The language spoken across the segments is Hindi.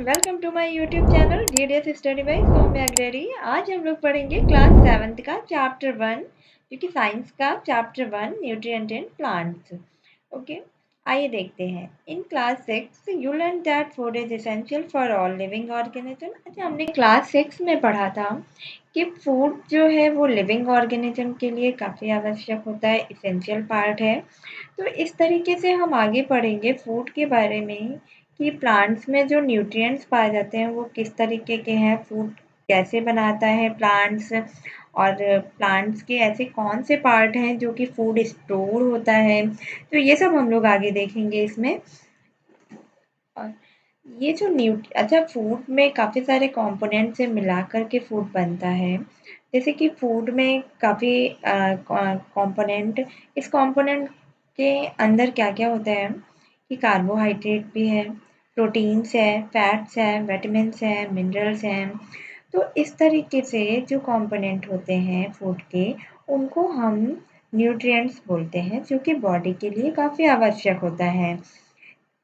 Welcome to my YouTube channel DDS study by Soumya Agrari. आज हम लोग पढ़ेंगे क्लास 7th का चैप्टर 1 जो कि साइंस का chapter 1 nutrient in plants. Okay, आइए देखते हैं। In class 6 you learn that food is essential for all living organism. अच्छा, हमने क्लास 6 में पढ़ा था कि फूड जो है वो लिविंग ऑर्गेनिज्म के लिए काफ़ी आवश्यक होता है, इसेंशियल पार्ट है। तो इस तरीके से हम आगे पढ़ेंगे फूड के बारे में कि प्लांट्स में जो न्यूट्रिएंट्स पाए जाते हैं वो किस तरीके के हैं, फूड कैसे बनाता है प्लांट्स, और प्लांट्स के ऐसे कौन से पार्ट हैं जो कि फूड स्टोर होता है। तो ये सब हम लोग आगे देखेंगे इसमें। और ये जो अच्छा, फूड में काफ़ी सारे कंपोनेंट से मिला कर के फूड बनता है। जैसे कि फूड में काफ़ी कंपोनेंट, इस कंपोनेंट के अंदर क्या-क्या होता है कि कार्बोहाइड्रेट भी है, प्रोटीन्स है, फैट्स हैं, विटामिन्स हैं, मिनरल्स हैं। तो इस तरीके से जो कंपोनेंट होते हैं फूड के, उनको हम न्यूट्रिएंट्स बोलते हैं, जो कि बॉडी के लिए काफ़ी आवश्यक होता है।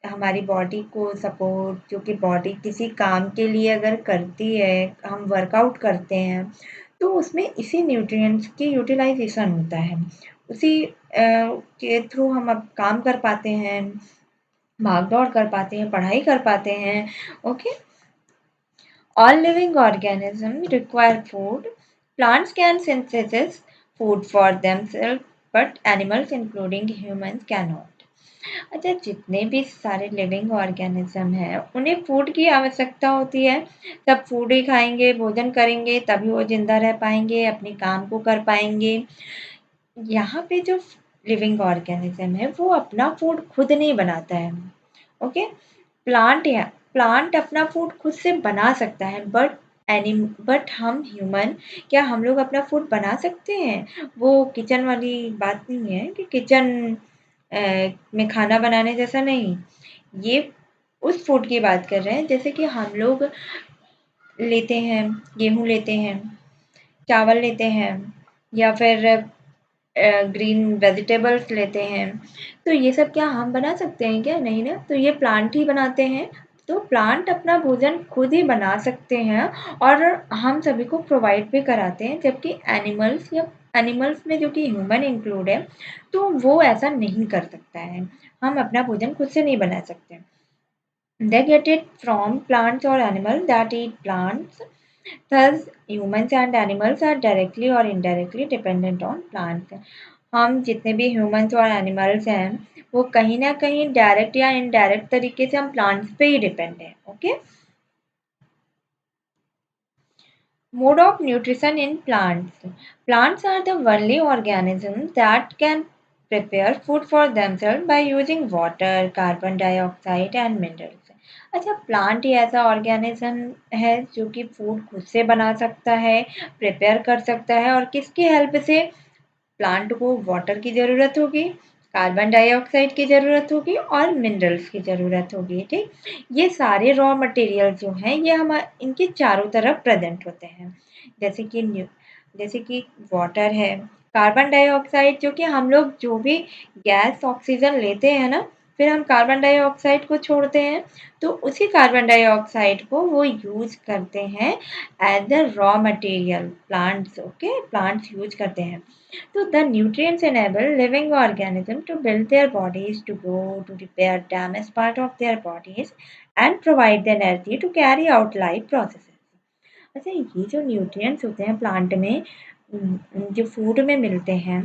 हमारी बॉडी को सपोर्ट, जो कि बॉडी किसी काम के लिए अगर करती है, हम वर्कआउट करते हैं, तो उसमें इसी न्यूट्रिएंट्स की यूटिलाइज़ेशन होता है। उसी के थ्रू हम अब काम कर पाते हैं, भाग-दौड़ कर पाते हैं, पढ़ाई कर पाते हैं। Okay? All living organisms require food. Plants can synthesize food for themselves, but animals, including humans, cannot. अच्छा, जितने भी सारे लिविंग ऑर्गेनिज्म हैं उन्हें फूड की आवश्यकता होती है। सब फूड ही खाएंगे, भोजन करेंगे, तभी वो जिंदा रह पाएंगे, अपने काम को कर पाएंगे। यहाँ पे जो लिविंग ऑर्गेनिज्म है वो अपना फूड खुद नहीं बनाता है। ओके, प्लांट अपना फूड खुद से बना सकता है, बट हम ह्यूमन, क्या हम लोग अपना फूड बना सकते हैं? वो किचन वाली बात नहीं है कि किचन में खाना बनाने जैसा नहीं। ये उस फूड की बात कर रहे हैं जैसे कि हम लोग लेते हैं, गेहूँ लेते हैं, चावल लेते हैं, या फिर ग्रीन वेजिटेबल्स लेते हैं। तो ये सब क्या हम बना सकते हैं क्या? नहीं ना, तो ये प्लांट ही बनाते हैं। तो प्लांट अपना भोजन खुद ही बना सकते हैं और हम सभी को प्रोवाइड भी कराते हैं, जबकि एनिमल्स में जो कि ह्यूमन इंक्लूड है, तो वो ऐसा नहीं कर सकता है। हम अपना भोजन खुद से नहीं बना सकते। They get it from plants or animals that eat plants. Thus, humans and animals are directly or indirectly dependent on plants. हम जितने भी ह्यूमंस और एनिमल्स हैं, वो कहीं ना कहीं डायरेक्ट या इनडायरेक्ट तरीके से हम प्लांट्स पे ही डिपेंड हैं। Okay, mode of nutrition in plants. Plants are the only organisms that can prepare food for themselves by using water, carbon dioxide and minerals. अच्छा, प्लांट ही ऐसा ऑर्गेनिज्म है जो कि फूड खुद से बना सकता है, प्रिपेयर कर सकता है, और किसकी हेल्प से? प्लांट को वाटर की ज़रूरत होगी, कार्बन डाइऑक्साइड की ज़रूरत होगी और मिनरल्स की ज़रूरत होगी। ठीक, ये सारे रॉ मटेरियल जो हैं ये हम इनके चारों तरफ प्रेजेंट होते हैं। जैसे कि वाटर है, कार्बन डाइऑक्साइड, जो कि हम लोग जो भी गैस ऑक्सीजन लेते हैं ना, फिर हम कार्बन डाइऑक्साइड को छोड़ते हैं, तो उसी कार्बन डाइऑक्साइड को वो यूज़ करते हैं as the raw material. Plants use करते हैं। So the nutrients enable living organisms to build their bodies, to grow, to repair damaged part of their bodies, and provide the energy to carry out life processes. अच्छा, ये जो न्यूट्रिएंट्स होते हैं प्लांट में, जो फूड में मिलते हैं,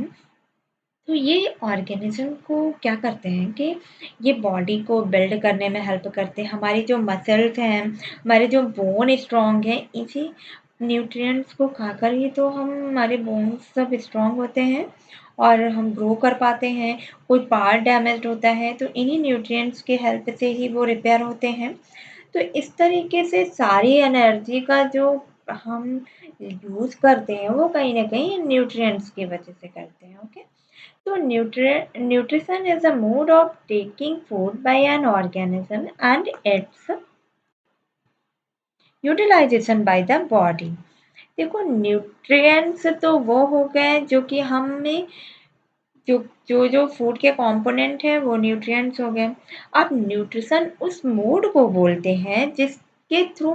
तो ये ऑर्गेनिज्म को क्या करते हैं कि ये बॉडी को बिल्ड करने में हेल्प करते हैं। हमारी जो मसल्स हैं, हमारे जो बोन स्ट्रॉन्ग हैं, इसी न्यूट्रिएंट्स को खाकर ही तो हमारे बोन्स सब स्ट्रॉन्ग होते हैं और हम ग्रो कर पाते हैं। कोई पार्ट डैमेज्ड होता है तो इन्हीं न्यूट्रिएंट्स की हेल्प से ही वो रिपेयर होते हैं। तो इस तरीके से सारी एनर्जी का जो हम यूज़ करते हैं वो कहीं न कहीं न्यूट्रिएंट्स की वजह से करते हैं। Okay? So, nutrition is a mode of taking food by an organism and its utilization by the body. देखो, न्यूट्रिएंट्स तो वो हो गए जो कि हमें जो जो जो फूड के कंपोनेंट हैं वो न्यूट्रिएंट्स हो गए। अब न्यूट्रिशन उस मोड को बोलते हैं के थ्रू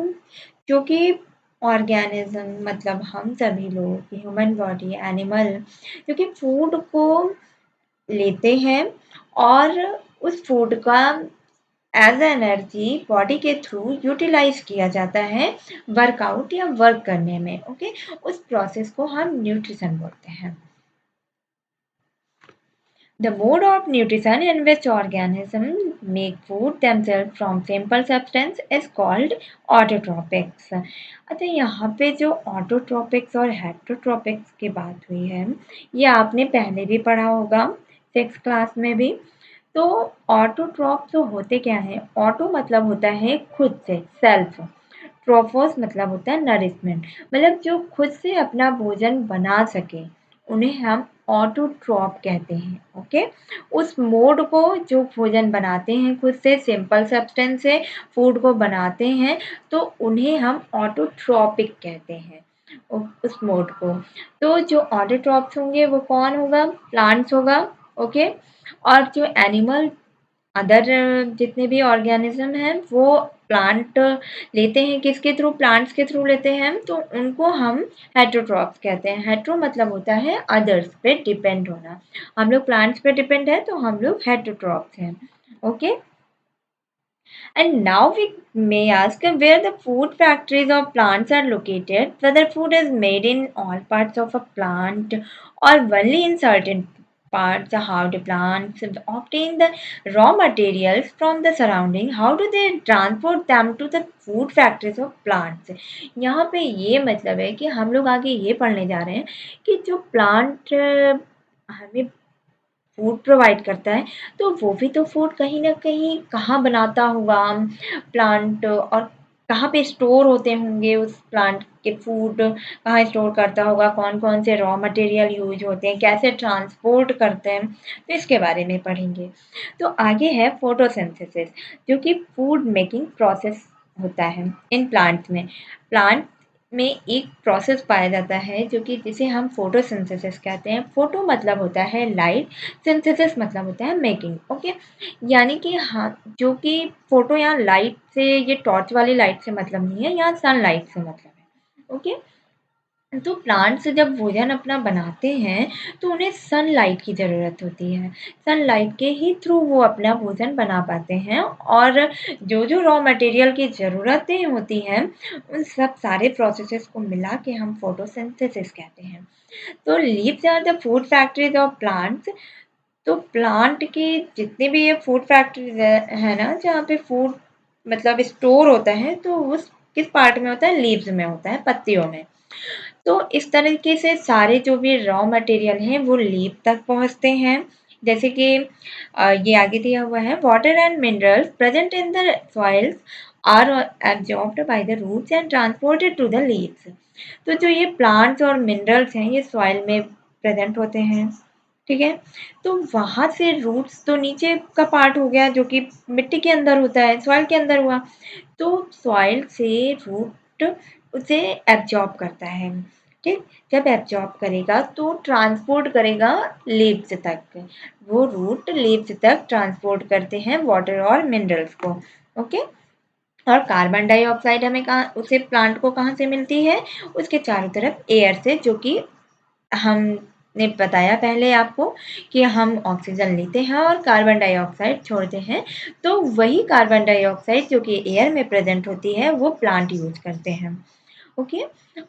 जो कि ऑर्गेनिज्म मतलब हम सभी लोग ह्यूमन बॉडी एनिमल जो कि फूड को लेते हैं और उस फूड का एज एनर्जी बॉडी के थ्रू यूटिलाइज किया जाता है वर्कआउट या वर्क करने में। ओके, उस प्रोसेस को हम न्यूट्रिशन बोलते हैं। The mode of nutrition in which organisms make food themselves from simple substance is called autotropics। अच्छा, यहाँ पे जो ऑटोट्रोपिक्स और हेटरोट्रोपिक्स की बात हुई है, ये आपने पहले भी पढ़ा होगा 6th क्लास में भी। तो ऑटोट्रॉप तो होते क्या है? ऑटो मतलब होता है खुद से, सेल्फ। ट्रोफोस मतलब होता है नरिशमेंट, मतलब जो खुद से अपना भोजन बना सके उन्हें हम ऑटोट्रॉप कहते हैं। ओके, उस मोड को जो भोजन बनाते हैं खुद से, सिंपल सब्सटेंस से फूड को बनाते हैं, तो उन्हें हम ऑटोट्रॉपिक कहते हैं उस मोड को। तो जो ऑटोट्रॉप्स होंगे वो कौन होगा? प्लांट्स होगा। ओके, और जो एनिमल अदर जितने भी ऑर्गेनिज्म हैं वो प्लांट लेते हैं, किसके थ्रू? प्लांट्स के थ्रू लेते हैं, तो उनको हम हेटरोट्रॉप्स कहते हैं। हेट्रो मतलब होता है अदर्स पे डिपेंड होना। हम लोग प्लांट्स पे डिपेंड है तो हम लोग हेटरोट्रॉप्स हैं। Okay, and now we may ask where the food factories of plants are located, whether food is made in all parts of a plant or only in certain parts, how do plants obtain the raw materials from the surrounding, how do they transport them to the food factories of plants। यहाँ पे ये मतलब है कि हम लोग आगे ये पढ़ने जा रहे हैं कि जो प्लांट हमें फूड प्रोवाइड करता है, तो वो भी तो फूड कहीं न कहीं कहाँ बनाता होगा प्लांट, और कहाँ पे स्टोर होते होंगे उस प्लांट के फूड, कहाँ स्टोर करता होगा, कौन-कौन से रॉ मटेरियल यूज़ होते हैं, कैसे ट्रांसपोर्ट करते हैं, तो इसके बारे में पढ़ेंगे। तो आगे है फोटोसिंथेसिस, जो कि फूड मेकिंग प्रोसेस होता है इन प्लांट्स में। प्लांट में एक प्रोसेस पाया जाता है जो कि जिसे हम फोटोसिंथेसिस कहते हैं। फोटो मतलब होता है लाइट, सिंथेसिस मतलब होता है मेकिंग। ओके, यानी कि हाँ, जो कि फोटो यहाँ लाइट से, ये टॉर्च वाली लाइट से मतलब नहीं है, यहाँ सनलाइट से मतलब है। ओके, तो प्लांट्स जब भोजन अपना बनाते हैं तो उन्हें सनलाइट की ज़रूरत होती है। सनलाइट के ही थ्रू वो अपना भोजन बना पाते हैं, और जो रॉ मटेरियल की ज़रूरतें होती हैं उन सब सारे प्रोसेसेस को मिला के हम फोटोसिंथेसिस कहते हैं। तो leaves are the food factories of plants. तो प्लांट के जितने भी ये फूड फैक्ट्रीज है ना, जहाँ पे फूड मतलब स्टोर होता है, तो उस किस पार्ट में होता है? लीव्स में होता है, पत्तियों में। तो इस तरीके से सारे जो भी रॉ मटेरियल हैं वो लीफ तक पहुँचते हैं। जैसे कि ये आगे दिया हुआ है, water and minerals present in the soils are absorbed by the roots and transported to the leaves. तो जो ये प्लांट्स और मिनरल्स हैं ये सॉइल में प्रेजेंट होते हैं, ठीक है? तो वहाँ से रूट्स तो नीचे का पार्ट हो गया जो कि मिट्टी के अंदर होता है, सॉइल के अंदर हुआ। तो सॉइल से रूट उसे एब्जॉर्ब करता है, ठीक? जब एब्जॉर्ब करेगा तो ट्रांसपोर्ट करेगा लीव्स तक। वो रूट लीव्स तक ट्रांसपोर्ट करते हैं वाटर और मिनरल्स को। ओके? और कार्बन डाइऑक्साइड हमें कहाँ, उसे प्लांट को कहाँ से मिलती है? उसके चारों तरफ एयर से, जो कि हमने बताया पहले आपको कि हम ऑक्सीजन लेते हैं और कार्बन डाइऑक्साइड छोड़ते हैं, तो वही कार्बन डाइऑक्साइड जो कि एयर में प्रेजेंट होती है वो प्लांट यूज करते हैं। ओके,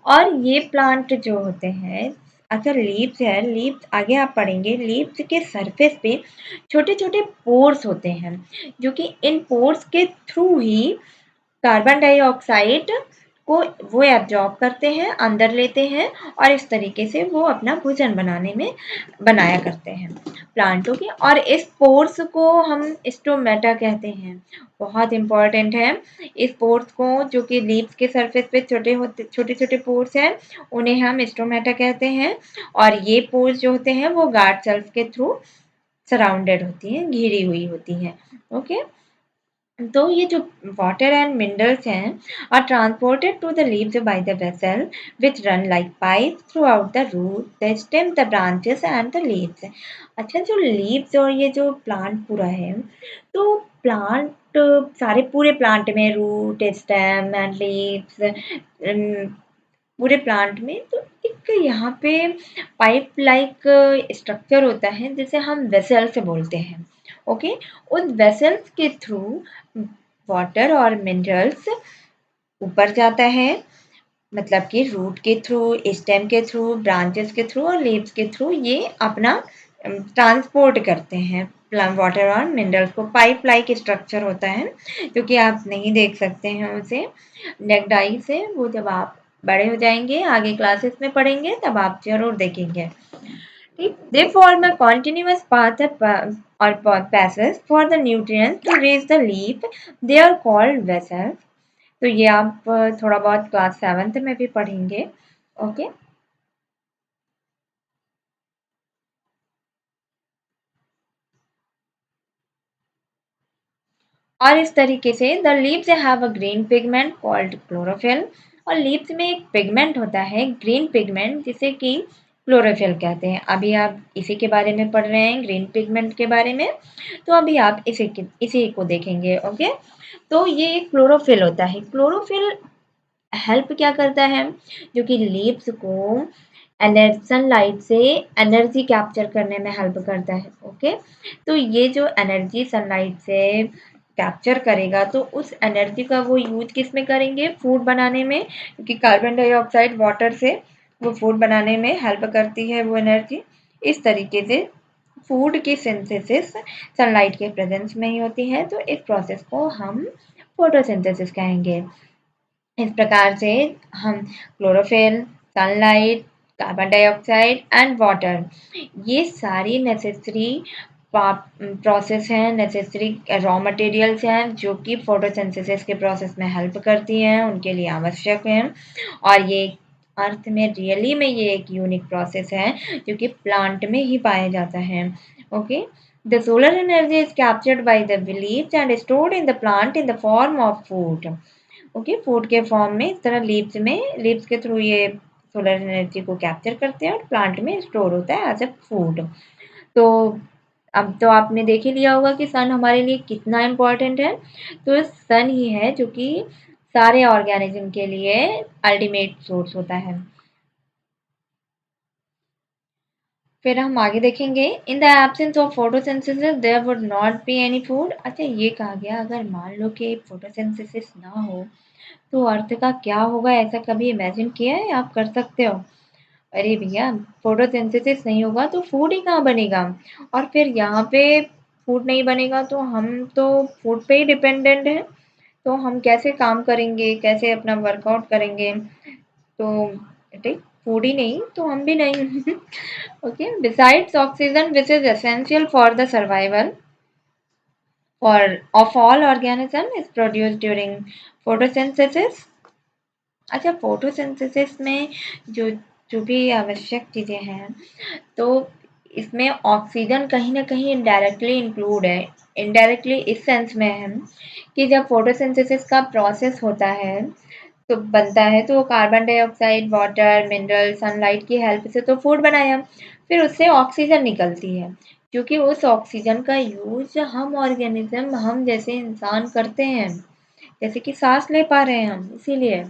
और ये प्लांट जो होते हैं, अगर लीव्स है, लीव्स आगे आप पढ़ेंगे, लीव्स के सरफेस पे छोटे छोटे पोर्स होते हैं, जो कि इन पोर्स के थ्रू ही कार्बन डाइऑक्साइड को वो एब्जॉर्ब करते हैं, अंदर लेते हैं, और इस तरीके से वो अपना भोजन बनाने में बनाया करते हैं प्लांटों के। और इस पोर्स को हम स्टोमेटा कहते हैं, बहुत इंपॉर्टेंट है। इस पोर्स को, जो कि लीव्स के सरफेस पे छोटे छोटे पोर्स हैं, उन्हें हम स्टोमेटा कहते हैं। और ये पोर्स जो होते हैं वो गार्ड सेल्स के थ्रू सराउंडेड होती हैं, घिरी हुई होती हैं। ओके, तो ये जो वाटर एंड मिनरल्स हैं are transported to the leaves by the vessel which run like pipe throughout the root the stem the branches and the leaves. अच्छा, जो लीव्स और ये जो प्लांट पूरा है, तो प्लांट सारे पूरे प्लांट में रूट, स्टेम एंड लीव्स, पूरे प्लांट में तो एक यहाँ पे पाइप लाइक स्ट्रक्चर होता है जिसे हम वेसल्स बोलते हैं। ओके, उन वेसल्स के थ्रू वाटर और मिनरल्स ऊपर जाता है, मतलब कि रूट के थ्रू, स्टेम के थ्रू, ब्रांचेस के थ्रू और लीव्स के थ्रू ये अपना ट्रांसपोर्ट करते हैं वाटर और मिनरल्स को। पाइप लाइक स्ट्रक्चर होता है जो कि आप नहीं देख सकते हैं उसे नेक्ड आई से, वो जब आप बड़े हो जाएंगे आगे क्लासेस में पढ़ेंगे तब आप जरूर देखेंगे। ठीक, they form a continuous path or passes for the nutrients to reach the leaf. They are called vessels. तो ये आप थोड़ा बहुत क्लास 7th में भी पढ़ेंगे। ओके, और इस तरीके से the leaves have a green pigment called chlorophyll. और लीव्स में एक पिगमेंट होता है ग्रीन पिगमेंट जिसे कि क्लोरोफिल कहते हैं। अभी आप इसी के बारे में पढ़ रहे हैं, ग्रीन पिगमेंट के बारे में, तो अभी आप इसी को देखेंगे। ओके, तो ये क्लोरोफिल होता है। क्लोरोफिल हेल्प क्या करता है, जो कि लीव्स को सनलाइट से एनर्जी कैप्चर करने में हेल्प करता है। ओके, तो ये जो एनर्जी सनलाइट से कैप्चर करेगा तो उस एनर्जी का वो यूज किस में करेंगे, फूड बनाने में, क्योंकि कार्बन डाइऑक्साइड वाटर से वो फूड बनाने में हेल्प करती है वो एनर्जी। इस तरीके से फूड की सिंथेसिस सनलाइट के प्रेजेंस में ही होती है, तो इस प्रोसेस को हम फोटोसिंथेसिस कहेंगे। इस प्रकार से हम chlorophyll, sunlight, carbon dioxide and water, ये सारी नेसेसरी प्रोसेस हैं, नेसेसरी रॉ मटेरियल्स हैं जो कि फोटोसिंथेसिस के प्रोसेस में हेल्प करती हैं, उनके लिए आवश्यक हैं। और ये अर्थ में रियली में ये एक यूनिक प्रोसेस है जो कि प्लांट में ही पाया जाता है। Okay, the solar energy is captured by the leaves and stored in the plant in the form of food. Okay, food के फॉर्म में इस तरह लीव्स के थ्रू ये सोलर एनर्जी को कैप्चर करते हैं और प्लांट में स्टोर होता है एज अ फूड। तो अब तो आपने देख ही लिया होगा कि सन हमारे लिए कितना इम्पोर्टेंट है। तो सन ही है जो कि सारे ऑर्गेनिज्म के लिए अल्टीमेट सोर्स होता है। फिर हम आगे देखेंगे, in the absence of photosynthesis there would not be any food. अच्छा, ये कहा गया अगर मान लो कि फोटोसिंथेसिस ना हो तो अर्थ का क्या होगा, ऐसा कभी इमेजिन किया है? आप कर सकते हो। अरे भैया, फोटोसिंथेसिस नहीं होगा तो फूड ही कहाँ बनेगा, और फिर यहाँ पे फूड नहीं बनेगा तो हम तो फूड पे ही डिपेंडेंट हैं। तो हम कैसे काम करेंगे, कैसे अपना वर्कआउट करेंगे? तो ठीक, फूड ही नहीं तो हम भी नहीं। Okay, besides oxygen which is essential for the survival for of all organism is produced during photosynthesis। अच्छा, फोटोसिंथेसिस में जो जो भी आवश्यक चीज़ें हैं, तो इसमें ऑक्सीजन कहीं न कहीं इनडायरेक्टली इंक्लूड है। इनडायरेक्टली इस सेंस में है कि जब फोटोसिंथेसिस का प्रोसेस होता है, तो बनता है तो carbon dioxide, water, mineral, sunlight की हेल्प से तो फूड बनाया। फिर उससे ऑक्सीजन निकलती है, क्योंकि उस ऑक्सीजन का यूज़ हम ऑर्गेनिज्म, हम जैसे इंसान करते हैं, जैसे कि सांस ले पा रहे हैं हम, इसीलिए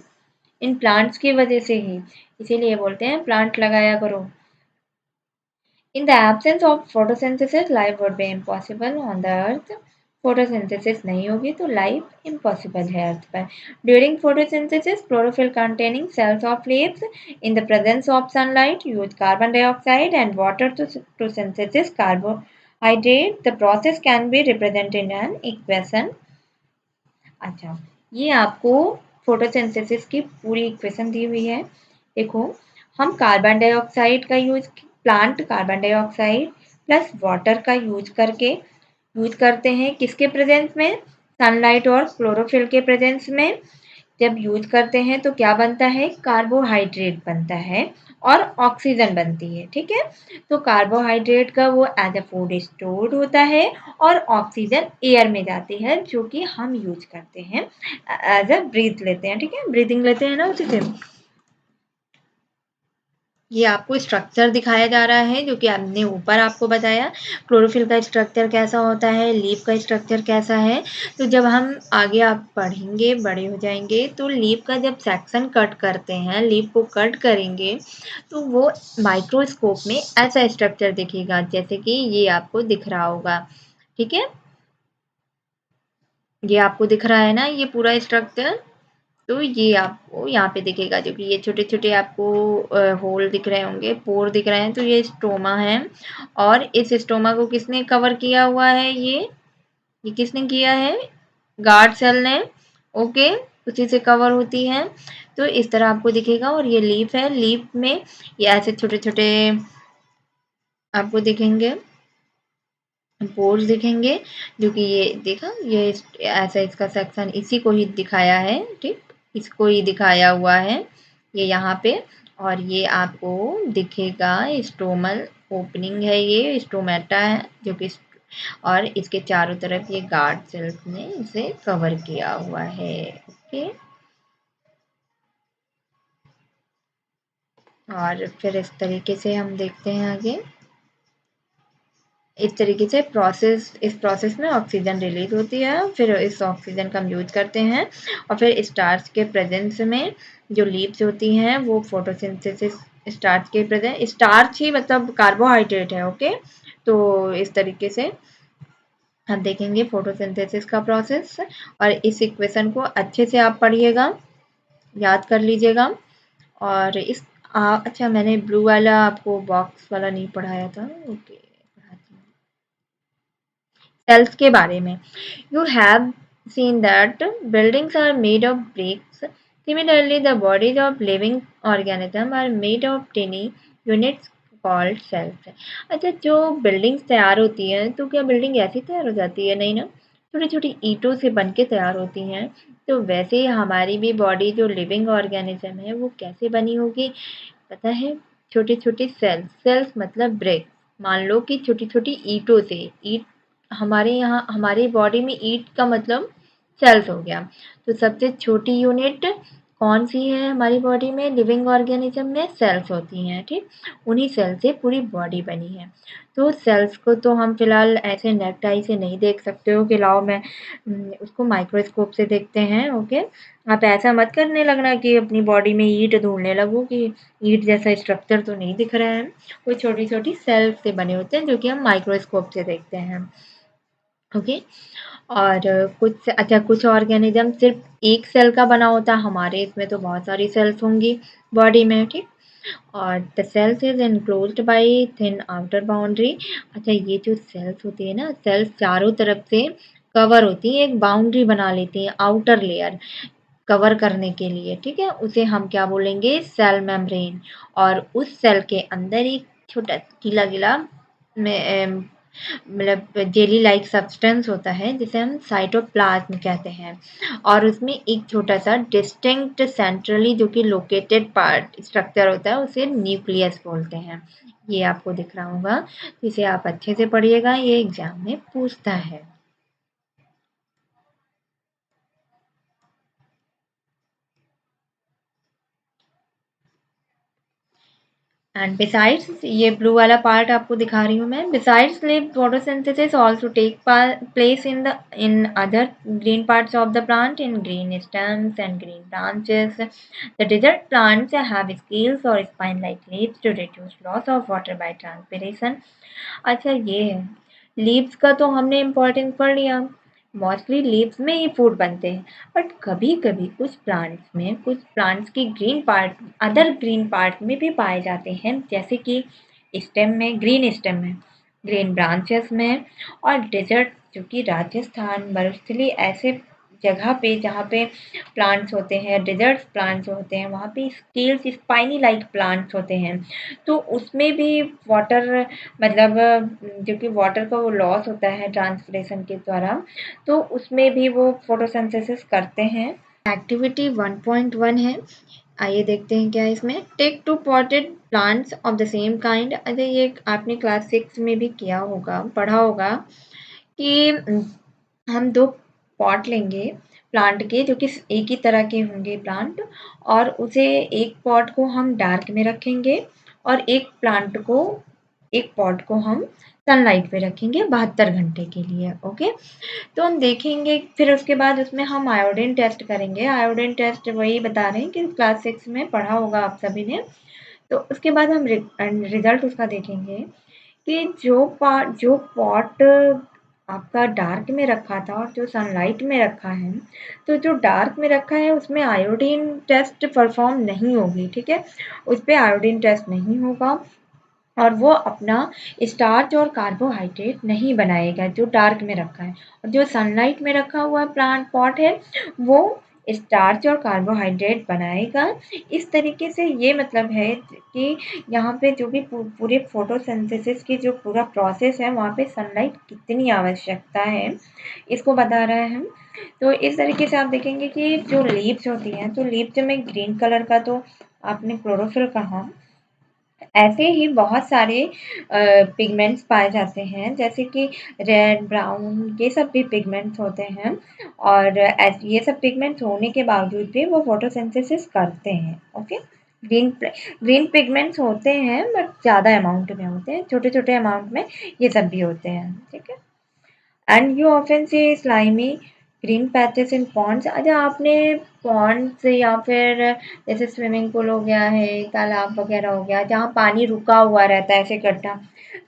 इन प्लांट्स की वजह से ही, इसीलिए बोलते हैं प्लांट लगाया करो। In the absence of photosynthesis life would be impossible on the earth. Photosynthesis नहीं होगी तो लाइफ इम्पॉसिबल है अर्थ पर। During photosynthesis chlorophyll containing cells of leaves in the presence of sunlight use carbon dioxide and water to synthesis carbohydrate. The process can be represented in an equation. अच्छा, ये आपको फोटोसिंथेसिस की पूरी इक्वेशन दी हुई है। देखो, हम कार्बन डाइऑक्साइड का use, plant carbon dioxide plus water का यूज करते हैं किसके प्रेजेंस में, सनलाइट और क्लोरोफिल के प्रेजेंस में। जब यूज करते हैं तो क्या बनता है, कार्बोहाइड्रेट बनता है और ऑक्सीजन बनती है। ठीक है, तो कार्बोहाइड्रेट का वो एज अ फूड स्टोर्ड होता है और ऑक्सीजन एयर में जाती है जो कि हम यूज करते हैं एज अ ब्रीथ लेते हैं। ठीक है, ब्रीदिंग लेते हैं ना उसी से। ये आपको स्ट्रक्चर दिखाया जा रहा है जो कि हमने ऊपर आपको बताया। क्लोरोफिल का स्ट्रक्चर कैसा होता है, लीफ का स्ट्रक्चर कैसा है। तो जब हम आगे आप पढ़ेंगे, बड़े हो जाएंगे, तो लीफ का जब सेक्शन कट करते हैं, लीफ को कट करेंगे, तो वो माइक्रोस्कोप में ऐसा स्ट्रक्चर दिखेगा जैसे कि ये आपको दिख रहा होगा। ठीक है, ये आपको दिख रहा है ना, ये पूरा स्ट्रक्चर। तो ये आपको यहाँ पे दिखेगा जो कि ये छोटे-छोटे आपको होल दिख रहे होंगे, पोर दिख रहे हैं, तो ये स्टोमा है। और इस स्टोमा को किसने कवर किया हुआ है, ये किसने किया है, गार्ड सेल ने। ओके, उसी से कवर होती है। तो इस तरह आपको दिखेगा। और ये लीफ है, लीफ में ये ऐसे छोटे-छोटे आपको दिखेंगे, पोर्स दिखेंगे, जो कि ये देखा, ये ऐसा इसका सेक्शन इसी को ही दिखाया है। ठीक, इसको ही दिखाया हुआ है ये यहाँ पे। और ये आपको दिखेगा स्टोमल ओपनिंग है, ये स्टोमेटा है जो कि, और इसके चारों तरफ ये गार्ड सेल्स ने इसे कवर किया हुआ है। ओके, और फिर इस तरीके से हम देखते हैं आगे। इस तरीके से इस प्रोसेस में ऑक्सीजन रिलीज होती है, फिर इस ऑक्सीजन का हम यूज करते हैं। और फिर स्टार्च के प्रेजेंस में जो लीव्स होती हैं वो फोटोसिंथेसिस, स्टार्च के प्रेजेंस, स्टार्च ही मतलब कार्बोहाइड्रेट है। ओके, तो इस तरीके से हम देखेंगे फोटोसिंथेसिस का प्रोसेस। और इस इक्वेशन को अच्छे से आप पढ़िएगा, याद कर लीजिएगा। और अच्छा, मैंने ब्लू वाला आपको बॉक्स वाला नहीं पढ़ाया था। ओके, cells के बारे में। You have seen that buildings are made of bricks. Similarly, the bodies of living organisms are made of tiny units called cells. अच्छा, जो बिल्डिंग्स तैयार होती हैं, तो क्या बिल्डिंग ऐसी तैयार हो जाती है? नहीं ना, छोटी छोटी ईंटों से बन के तैयार होती हैं। तो वैसे ही हमारी भी बॉडी जो लिविंग ऑर्गेनिज्म है वो कैसे बनी होगी पता है? छोटे छोटे सेल्स, सेल्स मतलब ब्रिक। मान लो कि छोटी छोटी ईंटों से, ईंट हमारे यहाँ हमारी बॉडी में ईंट का मतलब सेल्स हो गया। तो सबसे छोटी यूनिट कौन सी है हमारी बॉडी में, लिविंग ऑर्गेनिज्म में सेल्स होती हैं। ठीक, उन्हीं सेल से पूरी बॉडी बनी है। तो सेल्स को तो हम फिलहाल ऐसे नेक्ड आई से नहीं देख सकते हो कि लाओ मैं उसको माइक्रोस्कोप से देखते हैं। ओके, आप ऐसा मत करने लगना कि अपनी बॉडी में ईंट ढूंढने लगो कि ईंट जैसा स्ट्रक्चर तो नहीं दिख रहा है। वो छोटी छोटी सेल्स से बने होते हैं जो कि हम माइक्रोस्कोप से देखते हैं। ओके, और कुछ ऑर्गेनिज्म सिर्फ एक सेल का बना होता है, हमारे इसमें तो बहुत सारी सेल्स होंगी बॉडी में। ठीक, और the cells is enclosed by thin outer boundary. अच्छा, ये जो सेल्स होती है ना, सेल्स चारों तरफ से कवर होती है, एक बाउंड्री बना लेती है, आउटर लेयर कवर करने के लिए। ठीक है, उसे हम क्या बोलेंगे, सेल मेम्ब्रेन। और उस सेल के अंदर एक छोटा गीला गीला में मतलब जेली लाइक सब्सटेंस होता है जिसे हम साइटोप्लाज्म कहते हैं। और उसमें एक छोटा सा डिस्टिंक्ट सेंट्रली जो कि लोकेटेड पार्ट स्ट्रक्चर होता है उसे न्यूक्लियस बोलते हैं। ये आपको दिख रहा होगा, इसे आप अच्छे से पढ़िएगा, ये एग्जाम में पूछता है। एंड बिसाइड्स, ये ब्लू वाला पार्ट आपको दिखा रही हूँ मैं। Besides leaf photosynthesis also take place in other green parts of the plant, in green stems and green branches. The desert plants have scales or spine-like leaves to reduce loss of water by transpiration. अच्छा, ये है, लीव्स का तो हमने इम्पोर्टेंस पढ़ लिया। मोस्टली लीव्स में ही फूड बनते हैं, बट कभी कभी कुछ प्लांट्स की green part, other green part में भी पाए जाते हैं, जैसे कि स्टेम में, ग्रीन स्टेम में, ग्रीन ब्रांचेस में। और डेजर्ट जो कि राजस्थान, मरुस्थली, ऐसे जगह पे जहाँ पे प्लांट्स होते हैं, डेजर्ट प्लांट्स होते हैं, वहाँ पे स्केल्स स्पाइनी लाइक प्लांट्स होते हैं। तो उसमें भी वाटर मतलब जो कि वाटर का वो लॉस होता है ट्रांसपिरेशन के द्वारा, तो उसमें भी वो फोटोसिंथेसिस करते हैं। एक्टिविटी 1.1 है, आइए देखते हैं क्या है इसमें। Take two potted plants of the same kind. अरे ये आपने क्लास 6 में भी किया होगा, पढ़ा होगा कि हम 2 पॉट लेंगे प्लांट के जो कि एक ही तरह के होंगे प्लांट, और उसे एक पॉट को हम डार्क में रखेंगे और एक प्लांट को, एक पॉट को हम सनलाइट पे रखेंगे 72 घंटे के लिए। ओके, तो हम देखेंगे फिर उसके बाद उसमें हम आयोडीन टेस्ट करेंगे। आयोडीन टेस्ट वही बता रहे हैं कि क्लास 6 में पढ़ा होगा आप सभी ने। तो उसके बाद हम रिजल्ट उसका देखेंगे कि जो पॉट आपका डार्क में रखा था और जो सनलाइट में रखा है, तो जो डार्क में रखा है उसमें आयोडीन टेस्ट परफॉर्म नहीं होगी, ठीक है, उस पर आयोडीन टेस्ट नहीं होगा और वो अपना स्टार्च और कार्बोहाइड्रेट नहीं बनाएगा जो डार्क में रखा है। और जो सनलाइट में रखा हुआ प्लांट पॉट है वो स्टार्च और कार्बोहाइड्रेट बनाएगा। इस तरीके से ये मतलब है कि यहाँ पे जो भी पूरे फोटोसिंथेसिस की जो पूरा प्रोसेस है वहाँ पे सनलाइट कितनी आवश्यकता है इसको बता रहा है हम। तो इस तरीके से आप देखेंगे कि जो लीव्स होती हैं, तो लीव्स में ग्रीन कलर का तो आपने क्लोरोफिल कहा, ऐसे ही बहुत सारे पिगमेंट्स पाए जाते हैं जैसे कि रेड, ब्राउन, ये सब भी पिगमेंट्स होते हैं और ये सब पिगमेंट्स होने के बावजूद भी वो फोटोसिंथेसिस करते हैं। ओके, ग्रीन पिगमेंट्स होते हैं बट ज़्यादा अमाउंट में होते हैं, छोटे छोटे अमाउंट में ये सब भी होते हैं, ठीक है। And you often see slimy green patches in ponds. अच्छा, आपने पॉन्ड्स या फिर जैसे स्विमिंग पूल हो गया है, तालाब वगैरह हो गया जहाँ पानी रुका हुआ रहता है ऐसे गड्ढा,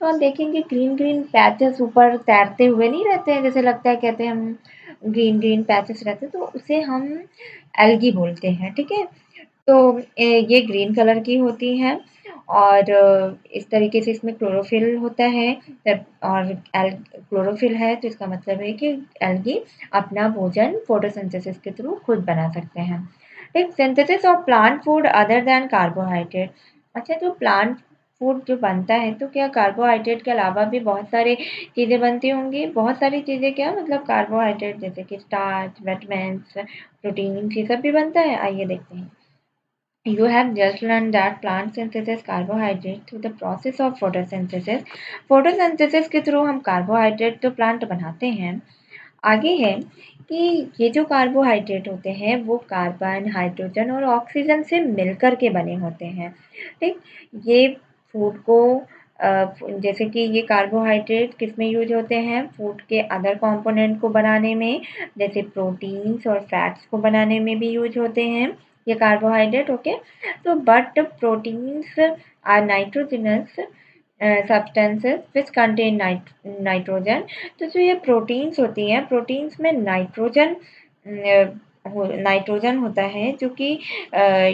तो आप देखेंगे ग्रीन ग्रीन पैचेस ऊपर तैरते हुए नहीं रहते हैं, जैसे लगता है कहते हैं हम ग्रीन ग्रीन पैचेस रहते हैं, तो उसे हम एल्गी बोलते हैं, ठीक है। तो ये ग्रीन कलर की होती हैं और इस तरीके से इसमें क्लोरोफिल होता है। तब और क्लोरोफिल है तो इसका मतलब है कि एल्गी अपना भोजन फोटोसिंथेसिस के थ्रू खुद बना सकते हैं। एक synthesis of plant food other than carbohydrate. अच्छा, जो प्लांट फूड जो बनता है तो क्या कार्बोहाइड्रेट के अलावा भी बहुत सारी चीज़ें बनती होंगी? बहुत सारी चीज़ें क्या मतलब कार्बोहाइड्रेट जैसे कि स्टार्च, विटामिन्स, प्रोटीन, ये सब भी बनता है। आइए देखते हैं। You have just learned that plant synthesis carbohydrate through the process of photosynthesis. Photosynthesis के थ्रू हम कार्बोहाइड्रेट तो प्लांट बनाते हैं। आगे है कि ये जो कार्बोहाइड्रेट होते हैं वो कार्बन, हाइड्रोजन और ऑक्सीजन से मिलकर के बने होते हैं, ठीक। ये फूड को जैसे कि ये कार्बोहाइड्रेट किस में यूज होते हैं, फूड के अदर कंपोनेंट को बनाने में, जैसे प्रोटीन्स और फैट्स को बनाने में भी यूज होते हैं ये कार्बोहाइड्रेट। ओके, तो but proteins are nitrogenous substances which contain nitrogen. तो जो ये प्रोटीन्स होती हैं, प्रोटीन्स में नाइट्रोजन होता है जो कि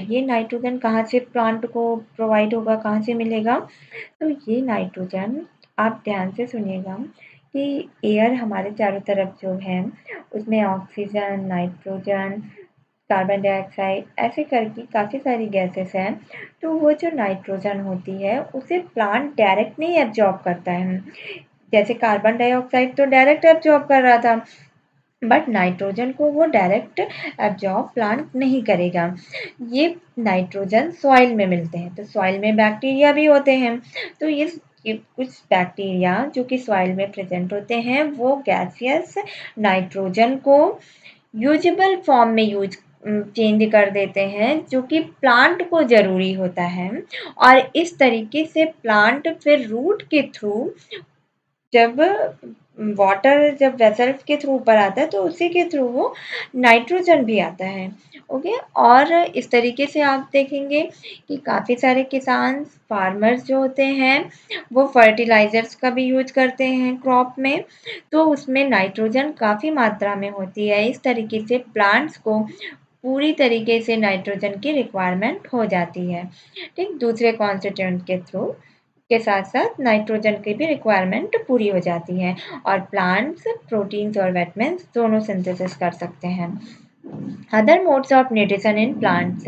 ये नाइट्रोजन कहाँ से प्लांट को प्रोवाइड होगा, कहाँ से मिलेगा, तो ये नाइट्रोजन आप ध्यान से सुनिएगा कि एयर हमारे चारों तरफ जो है उसमें ऑक्सीजन, नाइट्रोजन, कार्बन डाइऑक्साइड ऐसे करके काफ़ी सारी गैसेस हैं। तो वो जो नाइट्रोजन होती है उसे प्लांट डायरेक्ट नहीं एब्जॉर्ब करता है। जैसे कार्बन डाइऑक्साइड तो डायरेक्ट एब्जॉर्ब कर रहा था बट नाइट्रोजन को वो डायरेक्ट एब्जॉर्ब प्लांट नहीं करेगा। ये नाइट्रोजन सॉइल में मिलते हैं, तो सॉइल में बैक्टीरिया भी होते हैं। तो ये कुछ बैक्टीरिया जो कि सॉइल में प्रेजेंट होते हैं वो गैसियस नाइट्रोजन को यूजेबल फॉर्म में चेंज कर देते हैं जो कि प्लांट को ज़रूरी होता है। और इस तरीके से प्लांट फिर रूट के थ्रू जब वाटर जब वेसल्स के थ्रू ऊपर आता है तो उसी के थ्रू वो नाइट्रोजन भी आता है। ओके, और इस तरीके से आप देखेंगे कि काफ़ी सारे किसान फार्मर्स जो होते हैं वो फर्टिलाइज़र्स का भी यूज़ करते हैं क्रॉप में, तो उसमें नाइट्रोजन काफ़ी मात्रा में होती है। इस तरीके से प्लांट्स को पूरी तरीके से नाइट्रोजन की रिक्वायरमेंट हो जाती है, ठीक। दूसरे कॉन्स्टिट्यूएंट के थ्रू के साथ साथ नाइट्रोजन की भी रिक्वायरमेंट पूरी हो जाती है और प्लांट्स प्रोटीन्स और विटामिन्स दोनों सिंथेसिस कर सकते हैं। Other modes of nutrition in plants.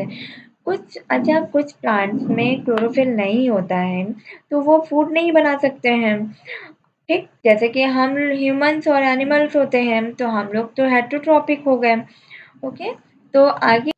कुछ प्लांट्स में क्लोरोफिल नहीं होता है तो वो फूड नहीं बना सकते हैं, ठीक। जैसे कि हम ह्यूमंस और एनिमल्स होते हैं तो हम लोग तो हेटरोट्रॉपिक हो गए। ओके, तो आगे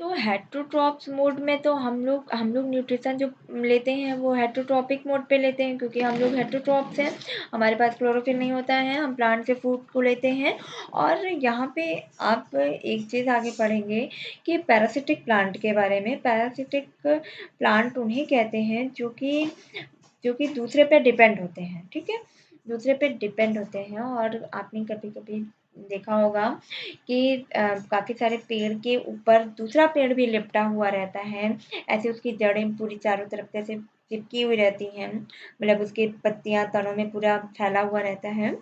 तो हेटरोट्रॉप्स मोड में तो हम लोग न्यूट्रिशन जो लेते हैं वो हेटरोट्रॉपिक मोड पे लेते हैं, क्योंकि हम लोग हेटरोट्रॉप्स हैं, हमारे पास क्लोरोफिल नहीं होता है, हम प्लांट से फूड को लेते हैं। और यहाँ पे आप एक चीज़ आगे पढ़ेंगे कि पैरासिटिक प्लांट के बारे में। पैरासिटिक प्लांट उन्हें कहते हैं जो कि दूसरे पे डिपेंड होते हैं, ठीक है, दूसरे पे डिपेंड होते हैं। और आपने कभी कभी देखा होगा कि काफ़ी सारे पेड़ के ऊपर दूसरा पेड़ भी लिपटा हुआ रहता है, ऐसे उसकी जड़ें पूरी चारों तरफ से चिपकी हुई रहती हैं, मतलब उसकी पत्तियां तनों में पूरा फैला हुआ रहता है।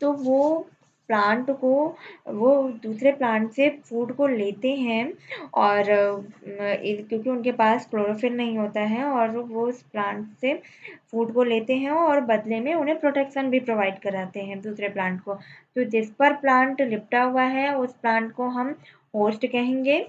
तो प्लांट को वो दूसरे प्लांट से फूड को लेते हैं, और क्योंकि उनके पास क्लोरोफिल नहीं होता है, और वो उस प्लांट से फूड को लेते हैं और बदले में उन्हें प्रोटेक्शन भी प्रोवाइड कराते हैं दूसरे प्लांट को। तो जिस पर प्लांट लिपटा हुआ है उस प्लांट को हम होस्ट कहेंगे।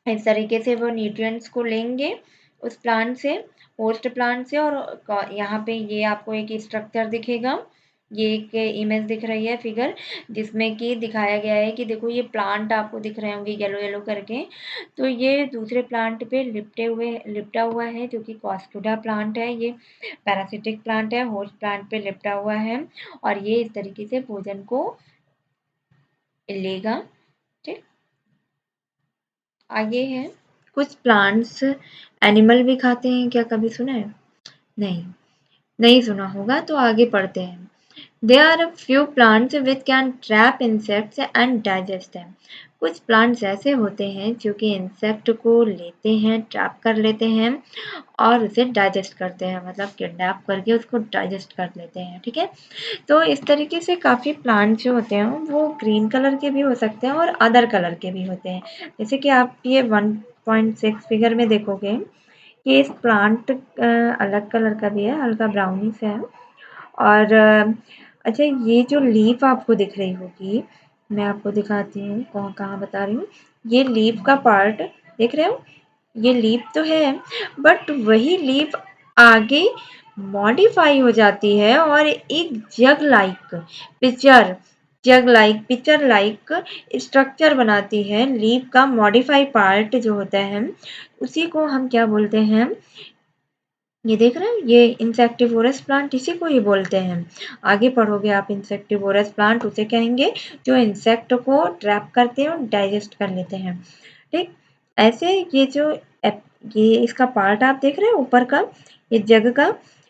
इस तरीके से वो न्यूट्रिएंट्स को लेंगे उस प्लांट से, होस्ट प्लांट से। और यहाँ पे ये आपको एक स्ट्रक्चर दिखेगा, ये एक इमेज दिख रही है, फिगर, जिसमें कि दिखाया गया है कि देखो ये प्लांट आपको दिख रहे होंगे येलो येलो करके। तो ये दूसरे प्लांट पे लिपटा हुआ है, जो कि कॉस्टोडा प्लांट है। ये पैरासिटिक प्लांट है, होस्ट प्लांट पे लिपटा हुआ है, और ये इस तरीके से भोजन को लेगा। ठीक, आगे है, कुछ प्लांट्स एनिमल भी खाते हैं, क्या कभी सुना है? नहीं, नहीं सुना होगा, तो आगे पढ़ते हैं। There are a few plants which can trap insects and digest them. कुछ प्लांट्स ऐसे होते हैं जो कि इंसेक्ट को लेते हैं, ट्रैप कर लेते हैं और उसे डाइजेस्ट करते हैं, मतलब किडनैप करके उसको डाइजेस्ट कर लेते हैं, ठीक है। तो इस तरीके से काफ़ी प्लांट जो होते हैं वो ग्रीन कलर के भी हो सकते हैं और अदर कलर के भी होते हैं। जैसे कि आप ये 1.6 फिगर में देखोगे कि इस प्लांट अलग कलर का भी है, हल्का ब्राउनिश है। और अच्छा, ये जो लीफ आपको दिख रही होगी, मैं आपको दिखाती हूँ कहाँ कहाँ बता रही हूँ। ये लीफ का पार्ट देख रहे हो, ये लीफ तो है, बट वही लीफ आगे मॉडिफाई हो जाती है और एक पिक्चर लाइक स्ट्रक्चर बनाती है। लीफ का मॉडिफाई पार्ट जो होता है उसी को हम क्या बोलते हैं, ये देख रहे हैं, ये इंसेक्टिवोरस प्लांट इसी को ही बोलते हैं। आगे पढ़ोगे आप, इंसेक्टिवोरस प्लांट उसे कहेंगे जो इंसेक्ट को ट्रैप करते हैं और डाइजेस्ट कर लेते हैं, ठीक। ऐसे ये इसका पार्ट आप देख रहे हैं ऊपर का, ये जग का,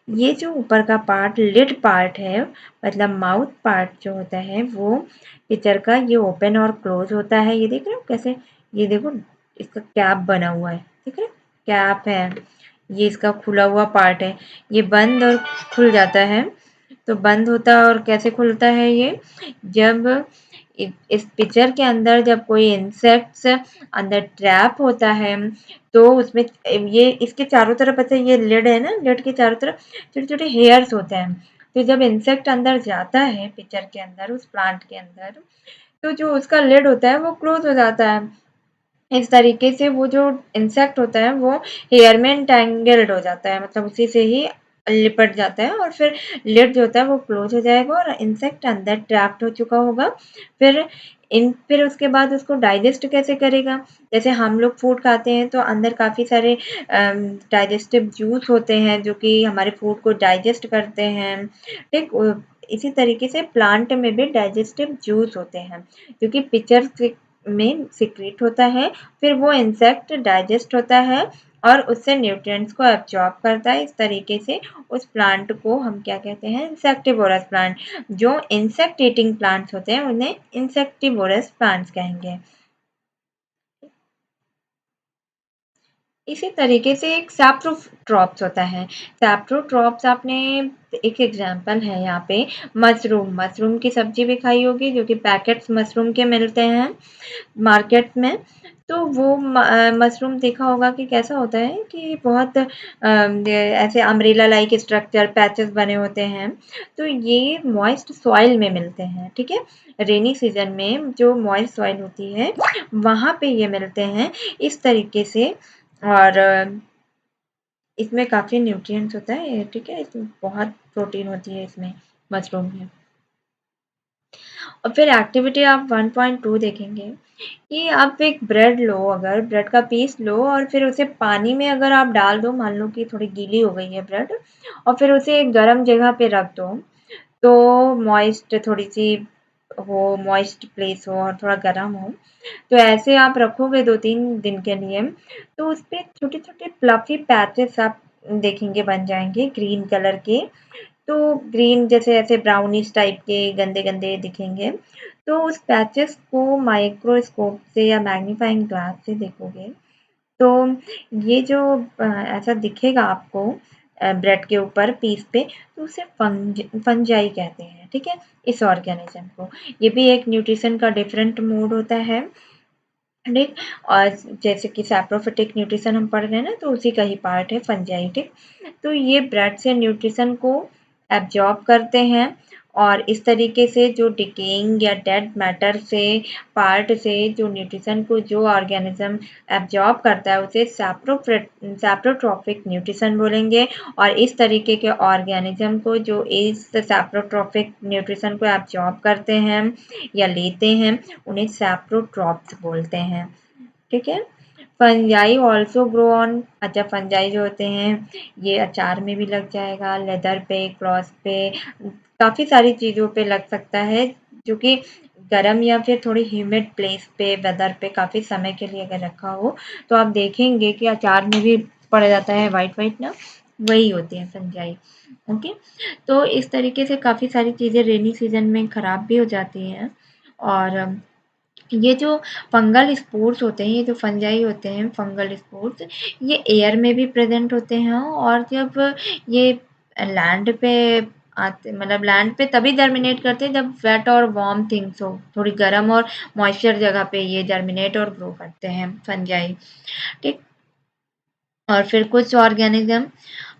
ये जो ऊपर का पार्ट लिड पार्ट है, मतलब माउथ पार्ट जो होता है वो पिक्चर का, ये ओपन और क्लोज होता है। ये देख रहे हो कैसे, ये देखो इसका कैप बना हुआ है, देख रहे हो, कैप है, ये इसका खुला हुआ पार्ट है, ये बंद और खुल जाता है। तो बंद होता है और कैसे खुलता है ये, जब इस पिक्चर के अंदर जब कोई इंसेक्ट्स अंदर ट्रैप होता है तो उसमें ये इसके चारों तरफ, अच्छा ये लिड है ना, लिड के चारों तरफ छोटे छोटे हेयर्स होते हैं। तो जब इंसेक्ट अंदर जाता है पिक्चर के अंदर, उस प्लांट के अंदर, तो जो उसका लिड होता है वो क्लोज हो जाता है। इस तरीके से वो जो इंसेक्ट होता है वो हेयर में एंटेंगल्ड हो जाता है, मतलब उसी से ही लिपट जाता है, और फिर लिड जो होता है वो क्लोज हो जाएगा और इंसेक्ट अंदर ट्रैप्ड हो चुका होगा। फिर उसके बाद उसको डाइजेस्ट कैसे करेगा, जैसे हम लोग फूड खाते हैं तो अंदर काफ़ी सारे डाइजेस्टिव जूस होते हैं जो कि हमारे फूड को डाइजेस्ट करते हैं, ठीक। इसी तरीके से प्लांट में भी डाइजेस्टिव जूस होते हैं जो कि पिक्चर में सिक्रीट होता है, फिर वो इंसेक्ट डाइजेस्ट होता है और उससे न्यूट्रिएंट्स को एब्जॉर्ब करता है। इस तरीके से उस प्लांट को हम क्या कहते हैं, इंसेक्टिवोरस प्लांट। जो इंसेक्ट ईटिंग प्लांट्स होते हैं उन्हें इंसेक्टिवोरस प्लांट्स कहेंगे। इसी तरीके से एक सैप्रोट्रॉप्स होता है। सैप्रोट्रॉप्स आपने, एक एग्जांपल है यहाँ पे, मशरूम की सब्जी भी खाई होगी, जो कि पैकेट्स मशरूम के मिलते हैं मार्केट में। तो वो मशरूम देखा होगा कि कैसा होता है कि बहुत ऐसे अम्ब्रेला लाइक स्ट्रक्चर पैचेस बने होते हैं। तो ये मॉइस्ट सॉइल में मिलते हैं, ठीक है। रेनी सीजन में जो मॉइस्ट सॉइल होती है वहाँ पे ये मिलते हैं इस तरीके से। और इसमें काफ़ी न्यूट्रिएंट्स होता है, ठीक है, इसमें बहुत प्रोटीन होती है इसमें, मशरूम में। और फिर एक्टिविटी आप 1.2 देखेंगे। कि आप एक ब्रेड लो, अगर ब्रेड का पीस लो और फिर उसे पानी में अगर आप डाल दो, मान लो कि थोड़ी गीली हो गई है ब्रेड, और फिर उसे एक गर्म जगह पे रख दो, तो मॉइस्ट थोड़ी-सी हो, मॉइस्ट प्लेस हो और थोड़ा गर्म हो, तो ऐसे आप रखोगे 2-3 दिन के लिए, तो उसपे छोटे-छोटे फ्लफ़ी पैचेस आप देखेंगे बन जाएँगे ग्रीन कलर के। तो ग्रीन जैसे ऐसे ब्राउनिश टाइप के गंदे-गंदे दिखेंगे, तो उस पैचेस को माइक्रोस्कोप से या मैग्नीफाइंग ग्लास से देखोगे, तो ये जो ऐसा दिखेगा आपको ब्रेड के ऊपर पीस पे, तो उसे फंजाई कहते हैं, ठीक है? इस ऑर्गेनिज़्म को। ये भी एक न्यूट्रिशन का डिफरेंट मोड होता है, ठीक? और जैसे कि सैप्रोफिटिक न्यूट्रिशन हम पढ़ रहे हैं ना, तो उसी का ही पार्ट है फंजाई, ठीक? तो ये ब्रेड से न्यूट्रिशन को एब्ज़ॉर्ब करते हैं और इस तरीके से जो डिकेइंग या डेड मैटर से पार्ट से जो न्यूट्रिशन को जो ऑर्गेनिज़्म एब्ज़ॉर्ब करता है, उसे सैप्रोट्रोपिक न्यूट्रिशन बोलेंगे और इस तरीके के ऑर्गेनिज़्म को जो इस सैप्रोट्रोपिक न्यूट्रिशन को एब्ज़ॉर्ब करते हैं या लेते हैं, उन्हें सैप्रोट्रॉप्स बोलते हैं, ठीक है? फंजाई ऑल्सो ग्रो ऑन, अच्छा फंजाई जो होते हैं, ये अचार में भी लग जाएगा, लेदर पे, क्लॉथ पे, काफ़ी सारी चीज़ों पे लग सकता है, जो कि गरम या फिर थोड़ी ह्यूमिड प्लेस पे, वेदर पे काफ़ी समय के लिए अगर रखा हो, तो आप देखेंगे कि अचार में भी पड़ जाता है व्हाइट-व्हाइट ना, वही होती है फंजाई, ओके? तो इस तरीके से काफ़ी सारी चीज़ें रेनी सीज़न में खराब भी हो जाती हैं और ये जो फंगल स्पोर्स होते हैं, ये जो फंजाई होते हैं, फंगल स्पोर्स, ये एयर में भी प्रेज़ेंट होते हैं और जब ये लैंड पे आते मतलब लैंड पे तभी जर्मिनेट करते हैं जब वेट और वार्म थिंग्स हो, थोड़ी गर्म और मॉइस्चर जगह पे ये जर्मिनेट और ग्रो करते हैं फंजाई, ठीक? और फिर कुछ ऑर्गेनिज़्म,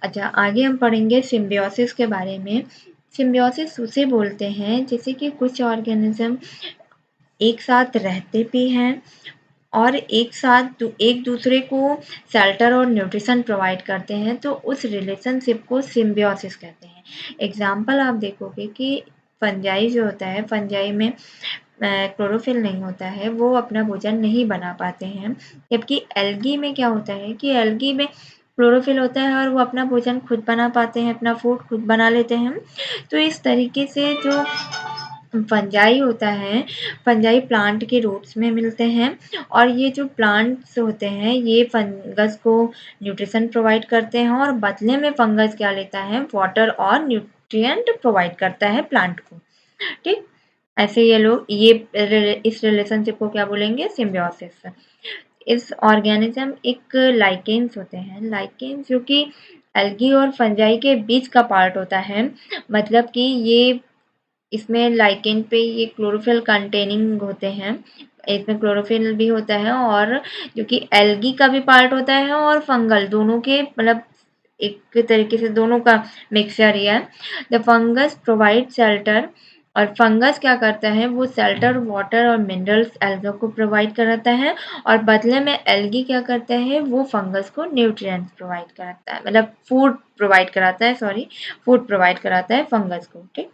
अच्छा आगे हम पढ़ेंगे सिम्बियोसिस के बारे में। सिम्बियोसिस उसे बोलते हैं जैसे कि कुछ ऑर्गेनिज़्म एक साथ रहते भी हैं और एक साथ एक दूसरे को शेल्टर और न्यूट्रिशन प्रोवाइड करते हैं, तो उस रिलेशनशिप को सिम्बियोसिस कहते हैं। एग्ज़ाम्पल आप देखोगे कि फंजाई जो होता है, फंजाई में क्लोरोफिल नहीं होता है, वो अपना भोजन नहीं बना पाते हैं, जबकि एल्गी में क्या होता है कि एल्गी में क्लोरोफिल होता है और वो अपना भोजन खुद बना पाते हैं, अपना फूड खुद बना लेते हैं। तो इस तरीके से जो फंजाई होता है, फंजाई प्लांट के रूट्स में मिलते हैं और ये जो प्लांट्स होते हैं, ये फंगस को न्यूट्रिशन प्रोवाइड करते हैं और बदले में फंगस क्या लेता है, वाटर और न्यूट्रिएंट प्रोवाइड करता है प्लांट को, ठीक? ऐसे ये लोग इस रिलेशनशिप को क्या बोलेंगे, सिम्बियोसिस। इस ऑर्गेनिज्म एक लाइकेन्स होते हैं, लाइकेन्स जो कि एल्गी और फंजाई के बीच का पार्ट होता है, मतलब कि ये इसमें लाइकेन पे ये क्लोरोफिल कंटेनिंग होते हैं, इसमें क्लोरोफिल भी होता है और जो कि एल्गी का भी पार्ट होता है और फंगल दोनों के मतलब एक तरीके से दोनों का मिक्सचर ही है। द फंगस प्रोवाइड शेल्टर और फंगस क्या करता है, वो शेल्टर, वाटर और मिनरल्स एल्गा को प्रोवाइड कराता है और बदले में एल्गी क्या करता है, वो फंगस को न्यूट्रिएंट्स प्रोवाइड कराता है, मतलब फूड प्रोवाइड कराता है, सॉरी, फूड प्रोवाइड कराता है फंगस को, ठीक?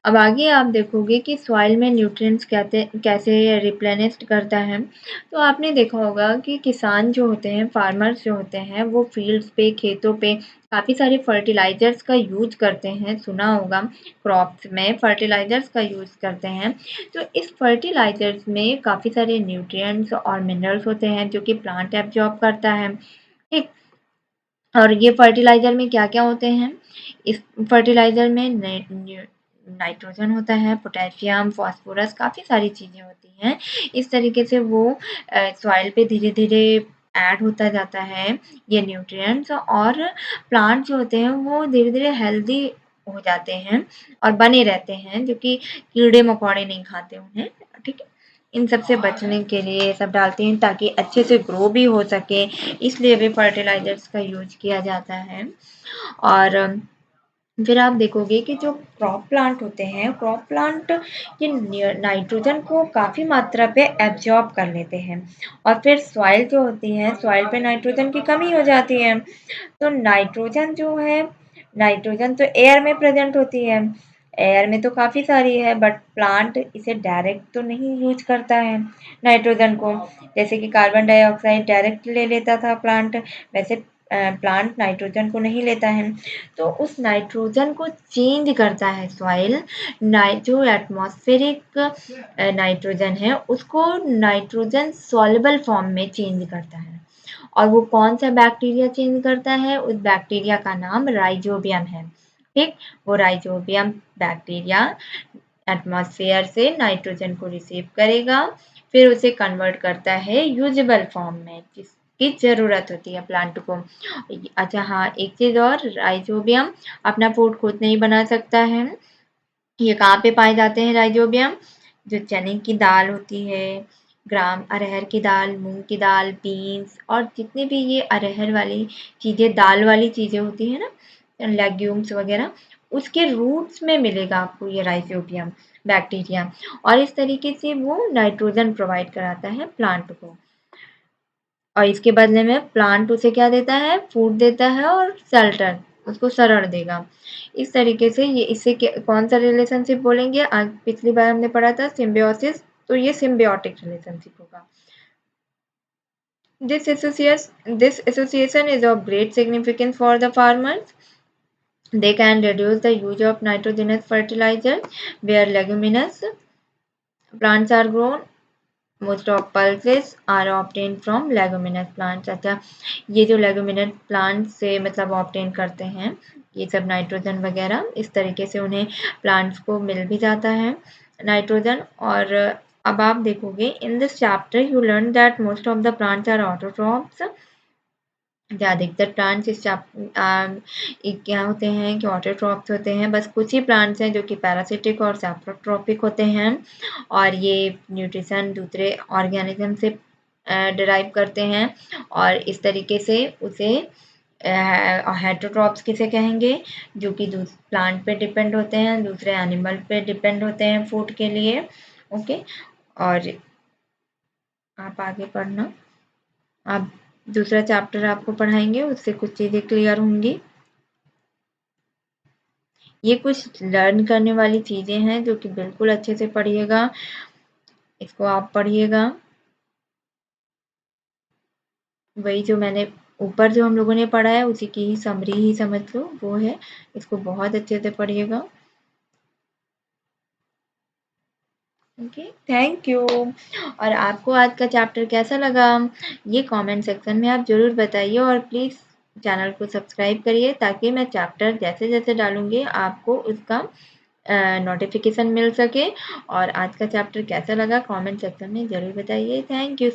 अब आगे आप देखोगे कि सॉइल में न्यूट्रिएंट्स कैसे रिप्लेनिश्ड करता है। तो आपने देखा होगा कि किसान जो होते हैं, फार्मर्स जो होते हैं, वो फील्ड्स पे, खेतों पे काफ़ी सारे फर्टिलाइज़र्स का यूज़ करते हैं, सुना होगा क्रॉप्स में फर्टिलाइज़र्स का यूज़ करते हैं। तो इस फर्टिलाइज़र्स में काफ़ी सारे न्यूट्रिएंट्स और मिनरल्स होते हैं जो कि प्लांट एब्ज़ॉर्ब करता है, ठीक? और ये फर्टिलाइज़र में क्या-क्या होते हैं? इस फर्टिलाइज़र में नाइट्रोजन होता है, पोटेशियम, फास्फोरस काफ़ी सारी चीज़ें होती हैं। इस तरीके से वो सॉइल पे धीरे-धीरे ऐड होता जाता है ये न्यूट्रिएंट्स और प्लांट जो होते हैं वो धीरे-धीरे हेल्दी हो जाते हैं और बने रहते हैं, जो कि कीड़े-मकोड़े नहीं खाते उन्हें, ठीक है? इन सब से बचने के लिए ये सब डालते हैं ताकि अच्छे से ग्रो भी हो सके, इसलिए भी फर्टिलाइज़र्स का यूज़ किया जाता है। और फिर आप देखोगे कि जो क्रॉप प्लांट होते हैं, क्रॉप प्लांट ये नाइट्रोजन को काफ़ी मात्रा पे एब्जॉर्ब कर लेते हैं और फिर सॉइल जो होती है, सॉइल पे नाइट्रोजन की कमी हो जाती है। तो नाइट्रोजन जो है, नाइट्रोजन तो एयर में प्रेज़ेंट होती है। एयर में तो काफ़ी सारी है, बट प्लांट इसे डायरेक्ट तो नहीं यूज करता है नाइट्रोजन को। जैसे कि कार्बन डाइऑक्साइड डायरेक्ट ले लेता था प्लांट, वैसे प्लांट नाइट्रोजन को नहीं लेता है। तो उस नाइट्रोजन को चेंज करता है सॉइल, जो एटमॉस्फेरिक नाइट्रोजन है उसको नाइट्रोजन सॉल्युबल फॉर्म में चेंज करता है। और वो कौन सा बैक्टीरिया चेंज करता है? उस बैक्टीरिया का नाम राइजोबियम है। ठीक, वो राइजोबियम बैक्टीरिया एटमॉस्फेयर से नाइट्रोजन को रिसीव करेगा, फिर उसे कन्वर्ट करता है यूजेबल फॉर्म में, जिसकी ज़रूरत होती है प्लांट को। अच्छा हाँ, एक चीज़ और, राइजोबियम अपना फूड खुद नहीं बना सकता है। ये कहाँ पे पाए जाते हैं राइजोबियम? जो चने की दाल होती है, ग्राम अरहर की दाल, मूंग की दाल, बीन्स और जितने भी ये अरहर वाली चीज़ें, दाल वाली चीज़ें होती हैं ना, लेग्यूम्स वगैरह, उसके रूट्स में मिलेगा आपको ये राइजोबियम बैक्टीरिया। और इस तरीके से वो नाइट्रोजन प्रोवाइड कराता है प्लांट को। और इसके बदले में प्लांट उसे क्या देता है? फूड देता है और शेल्टर, उसको शरण देगा। इस तरीके से ये इससे कौन सा रिलेशनशिप बोलेंगे? आज पिछली बार हमने पढ़ा था सिम्बियोसिस, तो ये सिम्बियोटिक रिलेशनशिप होगा। This association is of great significance for the farmers. They can reduce the use of nitrogenous fertilizer where leguminous plants are grown. Most of pulses are obtained from leguminous plants. अच्छा, ये जो leguminous plants से मतलब obtain करते हैं ये सब नाइट्रोजन वगैरह, इस तरीके से उन्हें प्लांट्स को मिल भी जाता है नाइट्रोजन। और अब आप देखोगे in this chapter you learn that most of the plants are autotrophs. अधिकतर प्लांट्स क्या होते हैं कि ऑटोट्रॉप्स होते हैं। बस कुछ ही प्लांट्स हैं जो कि पैरासिटिक और सैप्रोट्रॉपिक होते हैं, और ये न्यूट्रिशन दूसरे ऑर्गेनिज्म से डिराइव करते हैं। और इस तरीके से उसे हेटरोट्रॉप्स किसे कहेंगे? जो कि प्लांट पे डिपेंड होते हैं, दूसरे एनिमल पे डिपेंड होते हैं फूड के लिए। ओके, और आप आगे पढ़ना। आप दूसरा चैप्टर आपको पढ़ाएंगे, उससे कुछ चीज़ें क्लियर होंगी। ये कुछ लर्न करने वाली चीज़ें हैं जो कि बिल्कुल अच्छे से पढ़िएगा, इसको आप पढ़िएगा। वही जो मैंने ऊपर जो हम लोगों ने पढ़ा है उसी की ही समरी ही समझ लो, वो है। इसको बहुत अच्छे से पढ़िएगा। Okay, thank you. और आपको आज का चैप्टर कैसा लगा ये कमेंट सेक्शन में आप ज़रूर बताइए, और प्लीज़ चैनल को सब्सक्राइब करिए ताकि मैं चैप्टर जैसे जैसे डालूँगी आपको उसका नोटिफिकेशन मिल सके। और आज का चैप्टर कैसा लगा कमेंट सेक्शन में ज़रूर बताइए। Thank you.